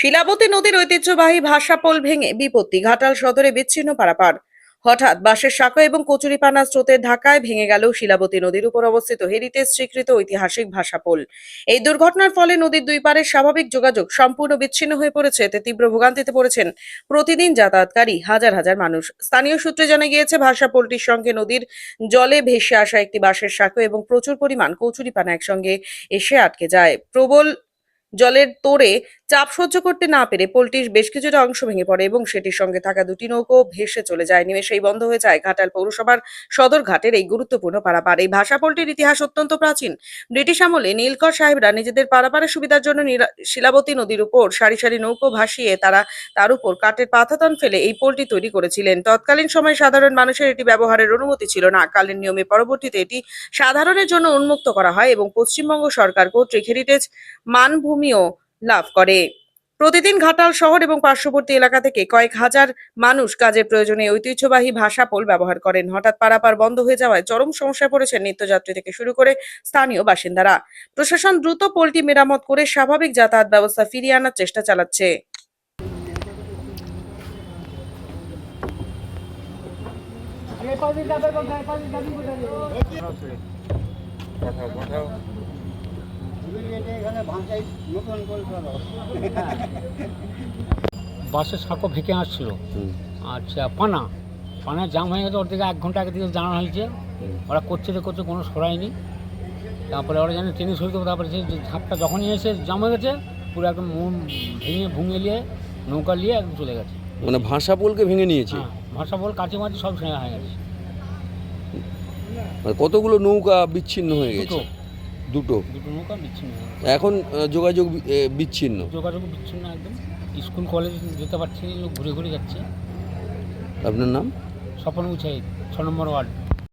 শিলাবতী নদীর ঐতিহ্যবাহী ভাষাপোল ভেঙে বিপত্তি, ঘাটাল সদরে বিচ্ছিন্ন পারাপার। হঠাৎ বাঁশের সাঁকো এবং কচুরিপানা স্রোতের ধাক্কায় ভেঙে গেল শিলাবতী নদীর উপর অবস্থিত হেরিটেজ স্বীকৃত ঐতিহাসিক ভাষাপোল। এই দুর্ঘটনার ফলে নদীর দুই পারের স্বাভাবিক যোগাযোগ সম্পূর্ণ বিচ্ছিন্ন হয়ে পড়েছে। এতে তীব্র ভোগান্তিতে পড়েছেন প্রতিদিন যাতায়াতকারী হাজার হাজার মানুষ। স্থানীয় সূত্রে জানা গিয়েছে, ভাষাপোলটির সঙ্গে নদীর জলে ভেসে আসা একটি বাঁশের সাঁকো এবং প্রচুর পরিমাণ কচুরিপানা একসঙ্গে এসে আটকে যায়। প্রবল জলের তোড়ে চাপ সহ্য করতে না পেরে পোলটির বেশ কিছুটা অংশ ভেঙে পড়ে এবং সেটির সঙ্গে থাকা দুটি নৌকো ভেসে চলে যায়। নিমেষেই বন্ধ হয়ে যায় ঘাটাল পৌরসভার সদর ঘাটের এই গুরুত্বপূর্ণ পারাপার। এই ভাষাপোলটির ইতিহাস অত্যন্ত প্রাচীন। ব্রিটিশ আমলে নীলকর সাহেবরা নিজেদের পারাপারের সুবিধার জন্য শিলাবতী নদীর উপর সারি সারি নৌকো ভাসিয়ে তার উপর কাঠের পাথাতন ফেলে এই পোলটি তৈরি করেছিলেন। তৎকালীন সময়ে সাধারণ মানুষের এটি ব্যবহারের অনুমতি ছিল না। কালের নিয়মে পরবর্তীতে এটি সাধারণের জন্য উন্মুক্ত করা হয় এবং পশ্চিমবঙ্গ সরকার কর্তৃক হেরিটেজ মানভূমিও লাভ করে। প্রতিদিন ঘাটাল শহর এবং পার্শ্ববর্তী এলাকা থেকে কয়েক হাজার মানুষ কাজের প্রয়োজনে ঐতিহ্যবাহী ভাষাপোল ব্যবহার করেন। হঠাৎ পারাপার বন্ধ হয়ে যাওয়ায় চরম সমস্যায় পড়েছেন নিত্যযাত্রী থেকে শুরু করে স্থানীয় বাসিন্দারা। প্রশাসন দ্রুত পোলটি মেরামত করে স্বাভাবিক যাতায়াত ব্যবস্থা ফিরিয়ে আনার চেষ্টা চালাচ্ছে। বাসের সাঁকো ভেঙে আসছিল। আচ্ছা, পানা জাম হয়ে গেছে। ওর থেকে 1 ঘন্টা আগে থেকে জানানো হয়েছে। ওরা করছে কোনো সরায়নি। তারপরে ওরা জানে ট্রেনে সরিয়ে দেবো। তারপরে সেই ঝাঁপটা যখনই এসে জাম হয়ে গেছে, পুরো একদম ভুঙে নিয়ে নৌকা নিয়ে একদম চলে গেছে। মানে ভাষাপোলকে ভেঙে নিয়েছে। হ্যাঁ, ভাষাপোল কাঁচি মাটি সব ভেঙে হয়ে গেছে। মানে কতগুলো নৌকা বিচ্ছিন্ন হয়ে গেছে? দুটো নৌকা বিচ্ছিন্ন হয়ে গেছে। এখন যোগাযোগ বিচ্ছিন্ন। যোগাযোগ বিচ্ছিন্ন একদম। স্কুল কলেজ যেতে পারছি, লোক ঘুরে ঘুরে যাচ্ছে। আপনার নাম? স্বপন উচাই, 6 নম্বর ওয়ার্ড।